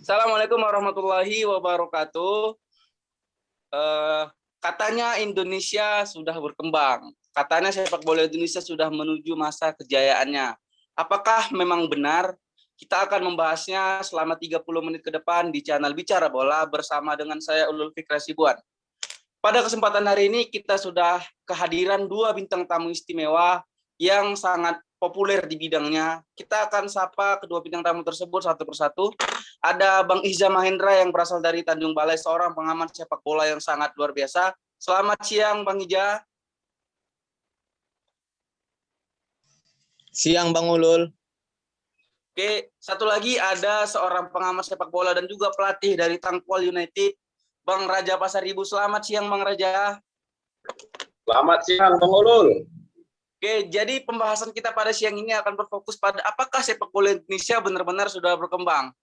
Assalamualaikum warahmatullahi wabarakatuh. Eh, Katanya Indonesia sudah berkembang. Katanya sepak bola Indonesia sudah menuju masa kejayaannya. Apakah memang benar? Kita akan membahasnya selama 30 menit ke depan di channel Bicara Bola bersama dengan saya Ulul Fikri Sibuan. Pada kesempatan hari ini kita sudah kehadiran dua bintang tamu istimewa yang sangat populer di bidangnya. Kita akan sapa kedua bintang tamu tersebut satu persatu. Ada Bang Iza Mahendra yang berasal dari Tanjung Balai, seorang pengamat sepak bola yang sangat luar biasa. Selamat siang Bang Iza. Siang Bang Ulul. Oke, satu lagi ada seorang pengamat sepak bola dan juga pelatih dari Tangkwal United, Bang Raja Pasaribu. Selamat siang Bang Raja. Selamat siang Bang Ulul. Oke, jadi pembahasan kita pada siang ini akan berfokus pada apakah sepak bola Indonesia benar-benar sudah berkembang.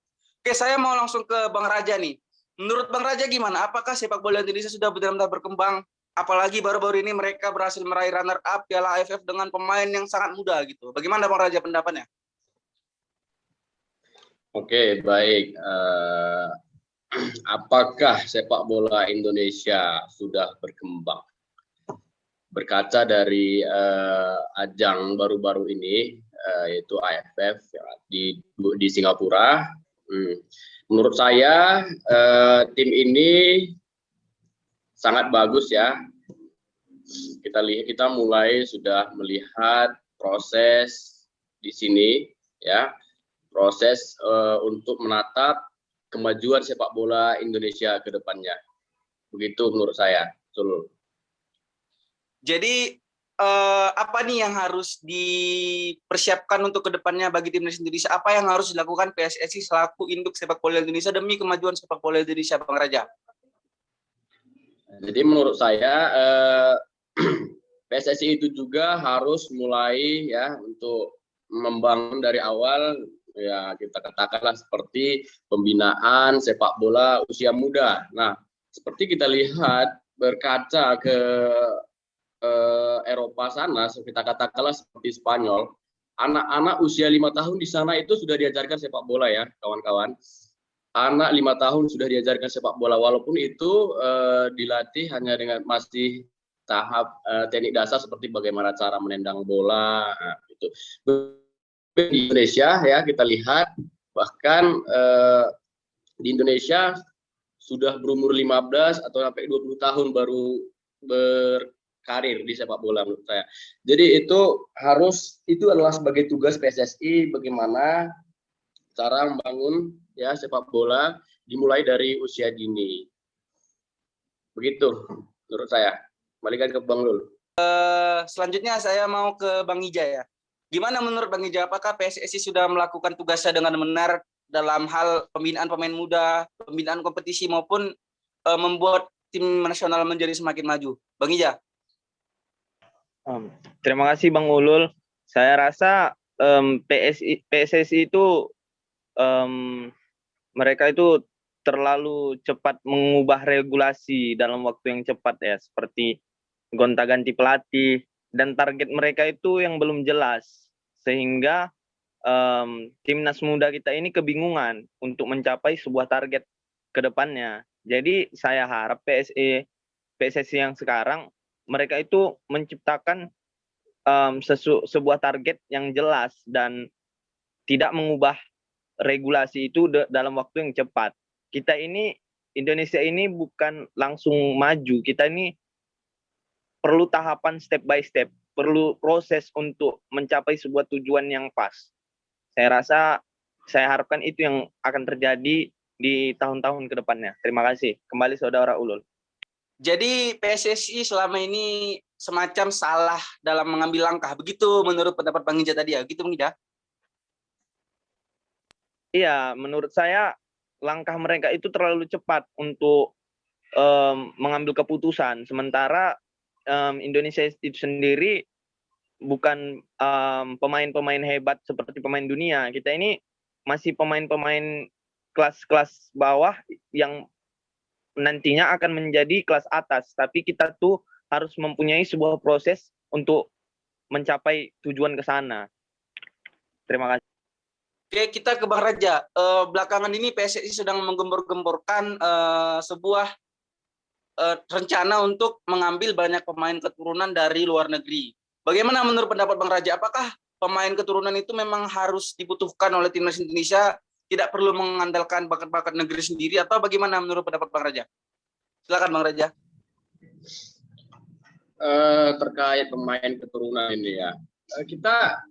Oke, saya mau langsung ke Bang Raja nih. Menurut Bang Raja gimana? Apakah sepak bola Indonesia sudah benar-benar berkembang? Apalagi baru-baru ini mereka berhasil meraih runner up Piala AFF dengan pemain yang sangat muda gitu. Bagaimana Bang Raja pendapatnya? Oke, baik. Apakah sepak bola Indonesia sudah berkembang? Berkaca dari ajang baru-baru ini, yaitu AFF di Singapura, menurut saya tim ini sangat bagus ya. Kita mulai sudah melihat proses di sini ya, proses untuk menatap kemajuan sepak bola Indonesia ke depannya. Begitu menurut saya. Betul. Jadi apa nih yang harus dipersiapkan untuk kedepannya bagi timnas Indonesia? Apa yang harus dilakukan PSSI selaku induk sepak bola Indonesia demi kemajuan sepak bola Indonesia, Bang Raja? Jadi menurut saya PSSI itu juga harus mulai ya untuk membangun dari awal, ya kita katakanlah seperti pembinaan sepak bola usia muda. Nah, seperti kita lihat berkaca ke Eropa sana, kita katakanlah seperti Spanyol, anak-anak usia 5 tahun di sana itu sudah diajarkan sepak bola ya kawan-kawan. Anak 5 tahun sudah diajarkan sepak bola, walaupun itu dilatih hanya dengan masih tahap teknik dasar seperti bagaimana cara menendang bola, gitu. Di Indonesia ya kita lihat bahkan di Indonesia sudah berumur 15 atau sampai 20 tahun baru berkarir di sepak bola menurut saya. Jadi itu adalah sebagai tugas PSSI bagaimana cara membangun ya sepak bola dimulai dari usia dini. Begitu menurut saya. Kembalikan ke Bang Lul. Selanjutnya saya mau ke Bang Ija ya. Gimana menurut Bang Ija, apakah PSSI sudah melakukan tugasnya dengan benar dalam hal pembinaan pemain muda, pembinaan kompetisi maupun membuat tim nasional menjadi semakin maju? Bang Ija. Terima kasih Bang Ulul. Saya rasa PSSI itu mereka itu terlalu cepat mengubah regulasi dalam waktu yang cepat ya, seperti gonta-ganti pelatih, dan target mereka itu yang belum jelas, sehingga timnas muda kita ini kebingungan untuk mencapai sebuah target ke depannya. Jadi saya harap PSSI yang sekarang mereka itu menciptakan sebuah target yang jelas dan tidak mengubah regulasi itu dalam waktu yang cepat. Kita ini, Indonesia ini bukan langsung maju, kita ini perlu tahapan step by step, perlu proses untuk mencapai sebuah tujuan yang pas. Saya harapkan itu yang akan terjadi di tahun-tahun ke depannya. Terima kasih. Kembali Saudara Ulul. Jadi PSSI selama ini semacam salah dalam mengambil langkah. Begitu menurut pendapat Bang Ija tadi ya? Begitu Bang Ija? Iya, menurut saya langkah mereka itu terlalu cepat untuk mengambil keputusan. Sementara Indonesia itu sendiri bukan pemain-pemain hebat seperti pemain dunia. Kita ini masih pemain-pemain kelas-kelas bawah yang nantinya akan menjadi kelas atas. Tapi kita tuh harus mempunyai sebuah proses untuk mencapai tujuan ke sana. Terima kasih. Oke, kita ke Bang Raja. Belakangan ini PSSI sedang menggembor-gemborkan sebuah rencana untuk mengambil banyak pemain keturunan dari luar negeri. Bagaimana menurut pendapat Bang Raja? Apakah pemain keturunan itu memang harus dibutuhkan oleh timnas Indonesia, tidak perlu mengandalkan bakat-bakat negeri sendiri, atau bagaimana menurut pendapat Bang Raja? Silakan Bang Raja. Terkait pemain keturunan ini ya, kita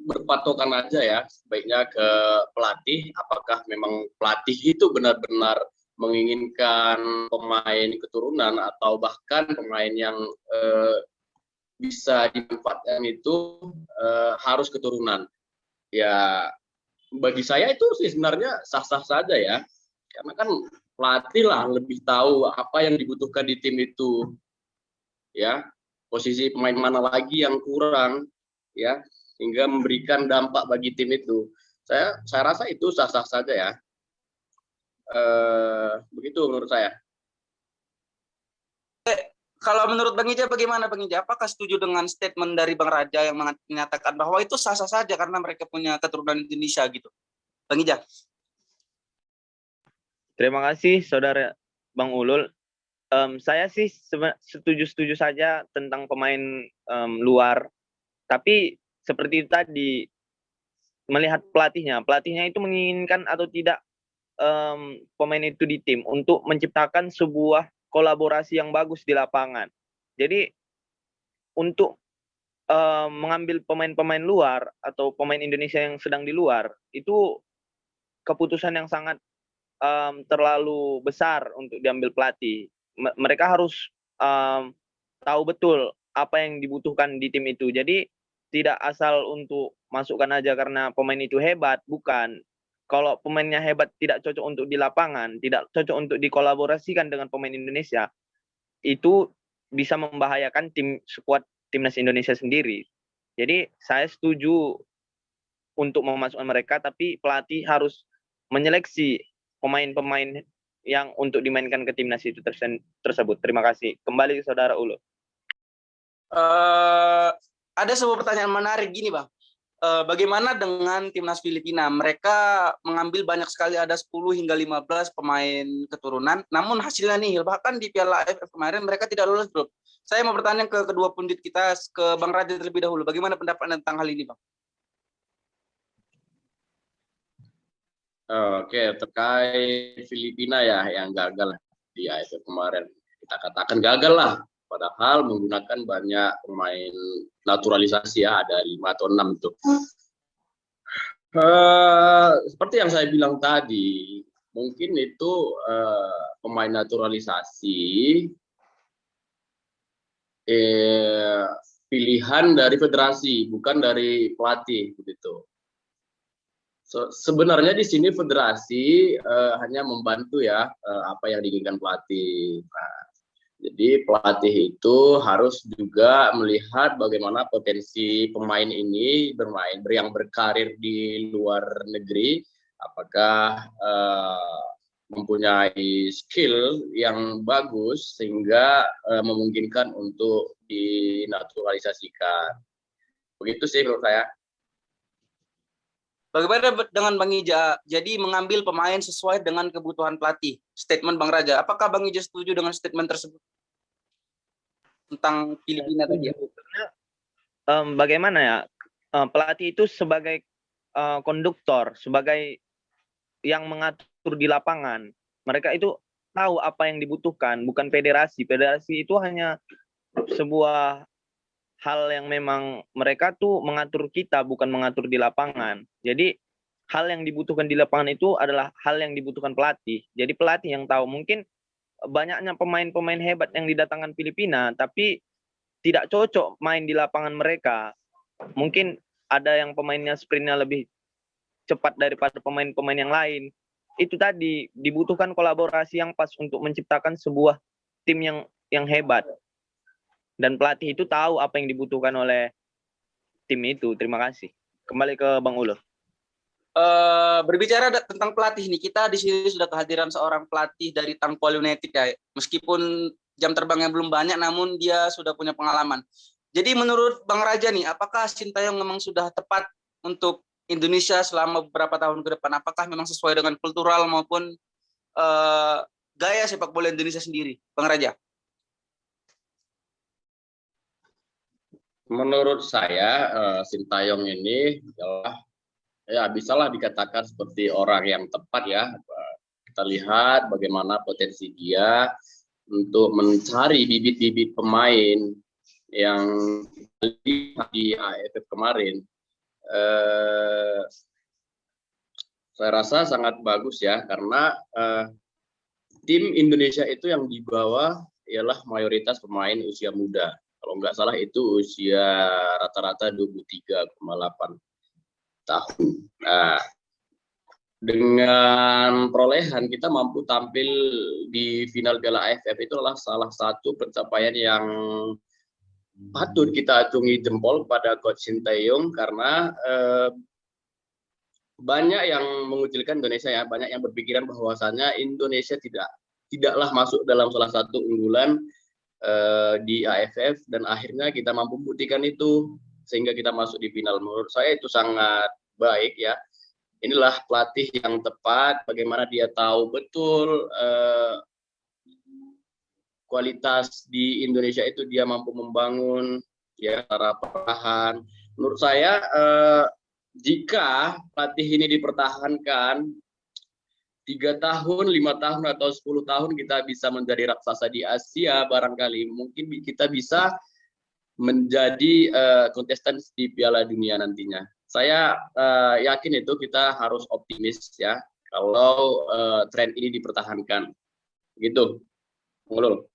berpatokan aja ya, sebaiknya ke pelatih. Apakah memang pelatih itu benar-benar menginginkan pemain keturunan atau bahkan pemain yang bisa dimanfaatkan itu harus keturunan? Ya, bagi saya itu sih sebenarnya sah-sah saja ya, karena kan pelatih lah lebih tahu apa yang dibutuhkan di tim itu, ya, posisi pemain mana lagi yang kurang, ya, hingga memberikan dampak bagi tim itu. Saya rasa itu sah-sah saja ya. Begitu menurut saya. Kalau menurut Bang Ija bagaimana Bang Ija? Apakah setuju dengan statement dari Bang Raja yang menyatakan bahwa itu sah-sah saja karena mereka punya keturunan Indonesia gitu? Bang Ija. Terima kasih Saudara Bang Ulul. Saya sih setuju-setuju saja tentang pemain luar. Tapi seperti tadi, melihat pelatihnya itu menginginkan atau tidak pemain itu di tim untuk menciptakan sebuah kolaborasi yang bagus di lapangan. Jadi untuk mengambil pemain-pemain luar atau pemain Indonesia yang sedang di luar, itu keputusan yang sangat terlalu besar untuk diambil pelatih. Mereka harus tahu betul apa yang dibutuhkan di tim itu. Jadi tidak asal untuk masukkan aja karena pemain itu hebat, bukan. Kalau pemainnya hebat tidak cocok untuk di lapangan, tidak cocok untuk dikolaborasikan dengan pemain Indonesia, itu bisa membahayakan tim skuad timnas Indonesia sendiri. Jadi saya setuju untuk memasukkan mereka, tapi pelatih harus menyeleksi pemain-pemain yang untuk dimainkan ke timnas itu tersebut. Terima kasih. Kembali ke Saudara Ulu. Ada sebuah pertanyaan menarik gini Bang. Bagaimana dengan timnas Filipina? Mereka mengambil banyak sekali, ada 10 hingga 15 pemain keturunan, namun hasilnya nihil. Bahkan di Piala AFF kemarin mereka tidak lolos grup. Saya mau bertanya ke kedua pundit kita, ke Bang Raja terlebih dahulu. Bagaimana pendapat tentang hal ini, Bang? Oke, terkait Filipina ya yang gagal di AFF kemarin. Kita katakan gagal lah, padahal menggunakan banyak pemain naturalisasi ya, ada 5 atau 6 itu. Seperti yang saya bilang tadi, mungkin itu pemain naturalisasi pilihan dari federasi, bukan dari pelatih begitu. Sebenarnya di sini federasi hanya membantu ya apa yang diinginkan pelatih. Nah, jadi pelatih itu harus juga melihat bagaimana potensi pemain ini bermain, yang berkarir di luar negeri, apakah mempunyai skill yang bagus sehingga memungkinkan untuk dinaturalisasikan. Begitu sih menurut saya. Bagaimana dengan Bang Ija? Jadi mengambil pemain sesuai dengan kebutuhan pelatih. Statement Bang Raja. Apakah Bang Ija setuju dengan statement tersebut? Tentang Filipina tadi. Bagaimana ya? Pelatih itu sebagai konduktor, sebagai yang mengatur di lapangan. Mereka itu tahu apa yang dibutuhkan, bukan federasi. Federasi itu hanya sebuah hal yang memang mereka tuh mengatur kita, bukan mengatur di lapangan. Jadi hal yang dibutuhkan di lapangan itu adalah hal yang dibutuhkan pelatih. Jadi pelatih yang tahu. Mungkin banyaknya pemain-pemain hebat yang didatangkan Filipina, tapi tidak cocok main di lapangan mereka. Mungkin ada yang pemainnya sprintnya lebih cepat daripada pemain-pemain yang lain. Itu tadi, dibutuhkan kolaborasi yang pas untuk menciptakan sebuah tim yang hebat. Dan pelatih itu tahu apa yang dibutuhkan oleh tim itu. Terima kasih. Kembali ke Bang Ulo. Berbicara tentang pelatih nih, kita di sini sudah kehadiran seorang pelatih dari Tangkual United ya. Meskipun jam terbangnya belum banyak, namun dia sudah punya pengalaman. Jadi menurut Bang Raja nih, apakah Sintayong memang sudah tepat untuk Indonesia selama beberapa tahun ke depan? Apakah memang sesuai dengan kultural maupun gaya sepak bola Indonesia sendiri, Bang Raja? Menurut saya, Sintayong ini adalah, ya bisalah dikatakan seperti orang yang tepat ya. Kita lihat bagaimana potensi dia untuk mencari bibit-bibit pemain yang di AFF kemarin. Saya rasa sangat bagus ya, karena tim Indonesia itu yang dibawa ialah mayoritas pemain usia muda. Kalau nggak salah itu usia rata-rata 23,8 tahun. Nah, dengan perolehan kita mampu tampil di final Piala AFF itu adalah salah satu pencapaian yang patut kita acungi jempol pada Coach Sintayong, karena banyak yang mengucilkan Indonesia ya, banyak yang berpikiran bahwasannya Indonesia tidaklah masuk dalam salah satu unggulan di AFF, dan akhirnya kita mampu membuktikan itu sehingga kita masuk di final. Menurut saya itu sangat baik ya. Inilah pelatih yang tepat, bagaimana dia tahu betul kualitas di Indonesia itu, dia mampu membangun ya secara perlahan. Menurut saya jika pelatih ini dipertahankan 3 tahun, 5 tahun, atau 10 tahun kita bisa menjadi raksasa di Asia barangkali. Mungkin kita bisa menjadi kontestan di Piala Dunia nantinya. Saya yakin itu, kita harus optimis ya kalau tren ini dipertahankan. Gitu. Ngulul.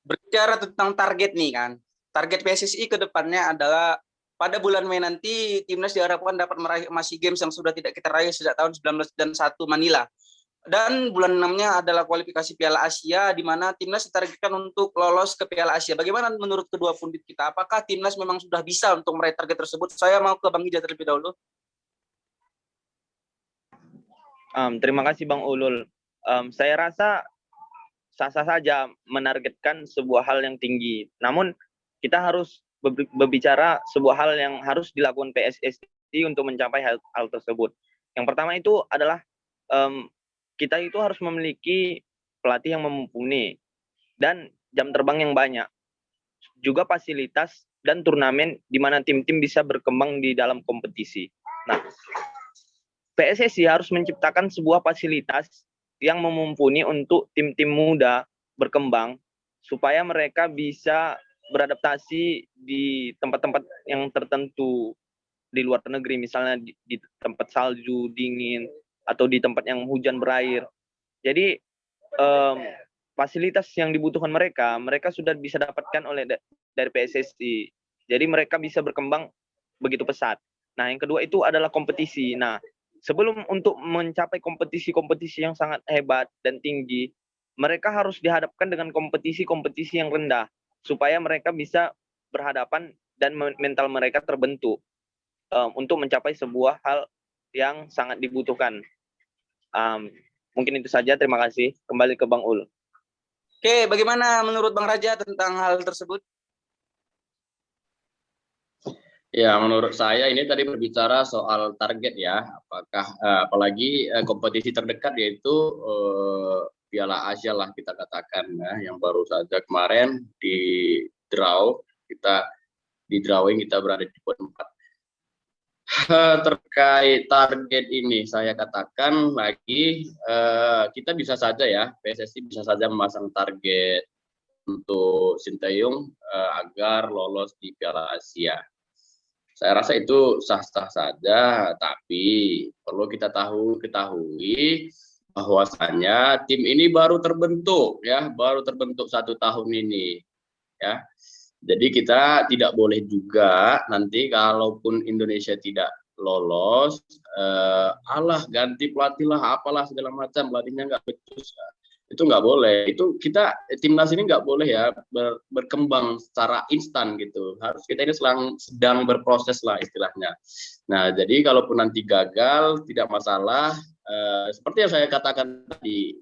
Berbicara tentang target nih kan, target PSSI ke depannya adalah pada bulan Mei nanti timnas diharapkan dapat meraih emas SEA Games yang sudah tidak kita raih sejak tahun 1991 Manila. Dan bulan 6-nya adalah kualifikasi Piala Asia, di mana timnas ditargetkan untuk lolos ke Piala Asia. Bagaimana menurut kedua pundit kita? Apakah timnas memang sudah bisa untuk meraih target tersebut? Saya mau ke Bang Ija terlebih dahulu. Terima kasih Bang Ulul. Saya rasa sah-sah saja menargetkan sebuah hal yang tinggi. Namun kita harus berbicara sebuah hal yang harus dilakukan PSSI untuk mencapai hal tersebut. Yang pertama itu adalah kita itu harus memiliki pelatih yang mumpuni dan jam terbang yang banyak, juga fasilitas dan turnamen di mana tim-tim bisa berkembang di dalam kompetisi. Nah, PSSI harus menciptakan sebuah fasilitas yang mumpuni untuk tim-tim muda berkembang supaya mereka bisa beradaptasi di tempat-tempat yang tertentu di luar negeri, misalnya di tempat salju dingin atau di tempat yang hujan berair. Jadi fasilitas yang dibutuhkan mereka sudah bisa dapatkan dari PSSI. Jadi mereka bisa berkembang begitu pesat. Nah, yang kedua itu adalah kompetisi. Nah, sebelum untuk mencapai kompetisi-kompetisi yang sangat hebat dan tinggi, mereka harus dihadapkan dengan kompetisi-kompetisi yang rendah supaya mereka bisa berhadapan dan mental mereka terbentuk untuk mencapai sebuah hal yang sangat dibutuhkan. Mungkin itu saja, terima kasih. Kembali ke Bang Ul. Oke, bagaimana menurut Bang Raja tentang hal tersebut? Ya, menurut saya ini tadi berbicara soal target ya, apakah apalagi kompetisi terdekat yaitu Piala Asia lah kita katakan ya, yang baru saja kemarin di draw, kita di drawing kita berada di pot 4. Terkait target ini saya katakan lagi kita bisa saja ya, PSSI bisa saja memasang target untuk Sintayong agar lolos di Piala Asia. Saya rasa itu sah-sah saja, tapi perlu kita ketahui bahwasanya tim ini baru terbentuk ya, baru terbentuk 1 tahun ini ya. Jadi kita tidak boleh juga nanti kalaupun Indonesia tidak lolos, alah ganti pelatih lah, apalah segala macam, pelatihnya nggak becus. Itu nggak boleh. Itu kita timnas ini nggak boleh ya berkembang secara instan gitu. Harus kita ini sedang berproses lah istilahnya. Nah, jadi kalaupun nanti gagal tidak masalah. Seperti yang saya katakan tadi,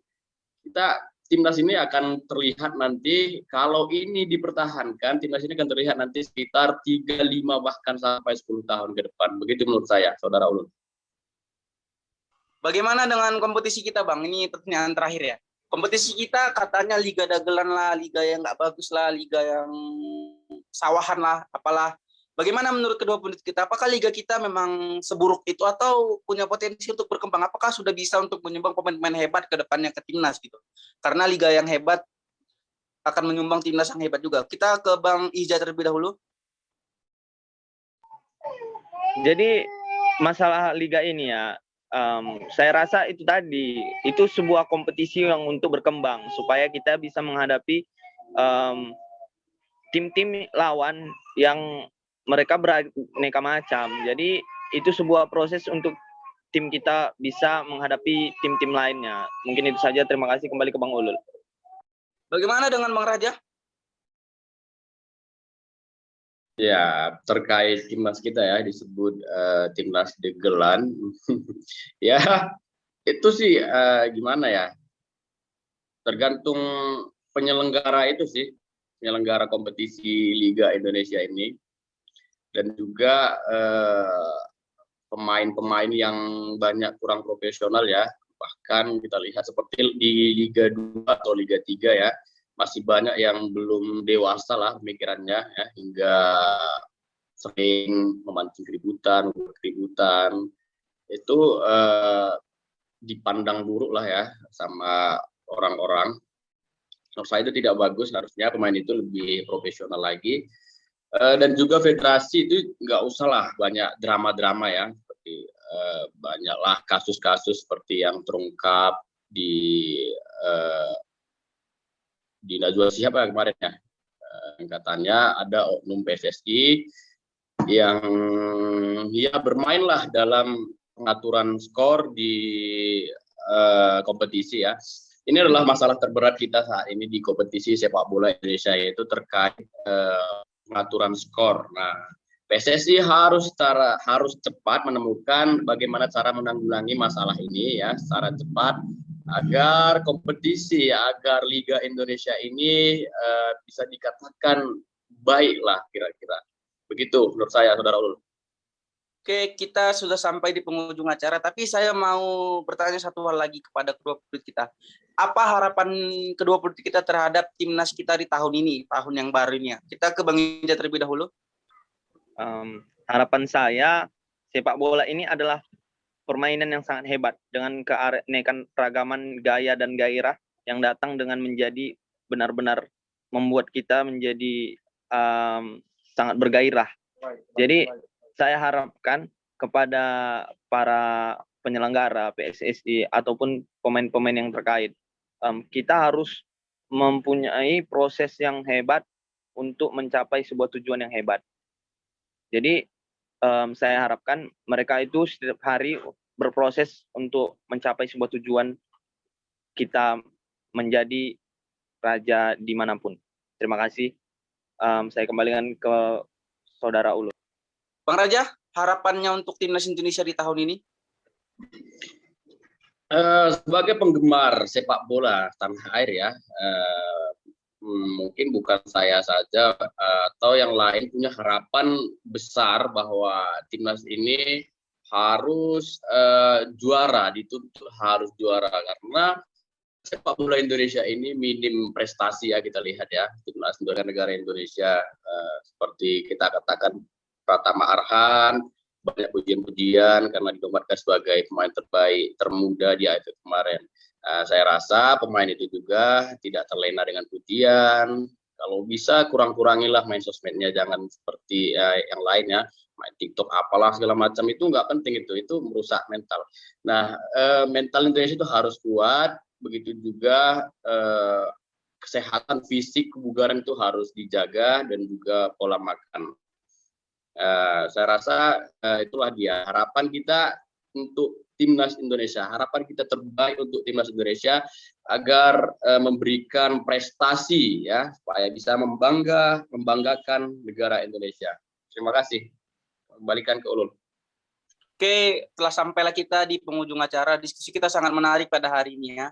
kita timnas ini akan terlihat nanti, kalau ini dipertahankan, timnas ini akan terlihat nanti sekitar 35 bahkan sampai 10 tahun ke depan. Begitu menurut saya, Saudara Ulun. Bagaimana dengan kompetisi kita, Bang? Ini pertanyaan terakhir ya. Kompetisi kita katanya liga dagelan lah, liga yang nggak bagus lah, liga yang sawahan lah, apalah. Bagaimana menurut kedua penduduk kita? Apakah liga kita memang seburuk itu atau punya potensi untuk berkembang? Apakah sudah bisa untuk menyumbang pemain-pemain hebat ke depannya ke timnas gitu? Karena liga yang hebat akan menyumbang timnas yang hebat juga. Kita ke Bang Ija terlebih dahulu. Jadi masalah liga ini ya, saya rasa itu tadi, itu sebuah kompetisi yang untuk berkembang supaya kita bisa menghadapi tim-tim lawan yang mereka beraneka macam. Jadi itu sebuah proses untuk tim kita bisa menghadapi tim-tim lainnya. Mungkin itu saja. Terima kasih. Kembali ke Bang Ulul. Bagaimana dengan Bang Raja? Ya, terkait timnas kita ya, disebut timnas degelan. Ya, itu sih gimana ya, tergantung penyelenggara itu sih, penyelenggara kompetisi Liga Indonesia ini, dan juga pemain-pemain yang banyak kurang profesional ya. Bahkan kita lihat seperti di Liga 2 atau Liga 3 ya, masih banyak yang belum dewasa lah pemikirannya ya, hingga sering memancing keributan itu dipandang buruk lah ya sama orang-orang. Menurut saya itu tidak bagus, harusnya pemain itu lebih profesional lagi. Dan juga federasi itu nggak usah lah banyak drama-drama ya, seperti banyaklah kasus-kasus seperti yang terungkap di Najwa Shihab kemarin ya, katanya ada oknum PSSI yang ya bermainlah dalam pengaturan skor di kompetisi ya. Ini adalah masalah terberat kita saat ini di kompetisi sepak bola Indonesia, yaitu terkait pengaturan skor. Nah, PSSI harus cepat menemukan bagaimana cara menanggulangi masalah ini ya secara cepat, agar kompetisi, agar Liga Indonesia ini bisa dikatakan baiklah kira-kira. Begitu menurut saya, Saudara Ulul. Oke, kita sudah sampai di penghujung acara, tapi saya mau bertanya satu hal lagi kepada kedua penduduk kita. Apa harapan kedua penduduk kita terhadap timnas kita di tahun ini, tahun yang baru ini ya? Kita ke Bang Ija terlebih dahulu. Harapan saya, sepak bola ini adalah permainan yang sangat hebat dengan keanekan ragaman gaya dan gairah yang datang dengan menjadi benar-benar membuat kita menjadi sangat bergairah. Jadi saya harapkan kepada para penyelenggara PSSI ataupun pemain-pemain yang terkait, kita harus mempunyai proses yang hebat untuk mencapai sebuah tujuan yang hebat. Jadi saya harapkan mereka itu setiap hari berproses untuk mencapai sebuah tujuan, kita menjadi raja dimanapun. Terima kasih. Saya kembalikan ke Saudara Ulul. Bang Raja, harapannya untuk timnas Indonesia di tahun ini? Sebagai penggemar sepak bola tanah air ya, mungkin bukan saya saja atau yang lain punya harapan besar bahwa timnas ini harus juara, dituntut harus juara, karena sepak bola Indonesia ini minim prestasi ya, kita lihat ya, timnas negara Indonesia seperti kita katakan Pratama Arhan, banyak pujian-pujian karena dinobatkan sebagai pemain terbaik termuda di AFF kemarin. Saya rasa pemain itu juga tidak terlena dengan pujian. Kalau bisa kurang-kurangilah main sosmednya, jangan seperti yang lainnya, main TikTok apalah segala macam, itu nggak penting, itu merusak mental. Nah, mental Indonesia itu harus kuat, begitu juga kesehatan fisik, kebugaran itu harus dijaga, dan juga pola makan. Saya rasa itulah dia harapan kita untuk timnas Indonesia, harapan kita terbaik untuk timnas Indonesia agar memberikan prestasi ya, supaya bisa membanggakan negara Indonesia. Terima kasih. Kembalikan ke Ulul. Oke, telah sampailah kita di penghujung acara. Diskusi kita sangat menarik pada hari ini ya.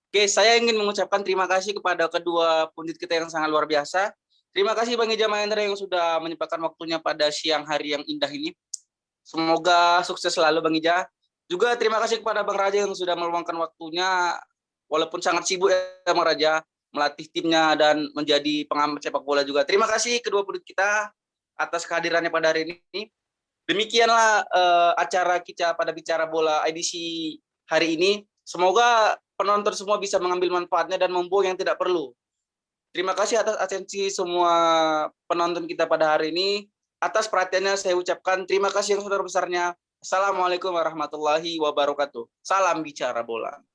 Oke, saya ingin mengucapkan terima kasih kepada kedua pundit kita yang sangat luar biasa. Terima kasih Bang Ija Mahendra yang sudah menyempatkan waktunya pada siang hari yang indah ini. Semoga sukses selalu Bang Ija. Juga terima kasih kepada Bang Raja yang sudah meluangkan waktunya, walaupun sangat sibuk ya Bang Raja, melatih timnya dan menjadi pengamat sepak bola juga. Terima kasih kedua pundit kita atas kehadirannya pada hari ini. Demikianlah acara kita pada bicara bola edisi hari ini. Semoga penonton semua bisa mengambil manfaatnya dan membuang yang tidak perlu. Terima kasih atas atensi semua penonton kita pada hari ini. Atas perhatiannya saya ucapkan terima kasih yang sebesar-besarnya. Assalamualaikum warahmatullahi wabarakatuh. Salam bicara bola.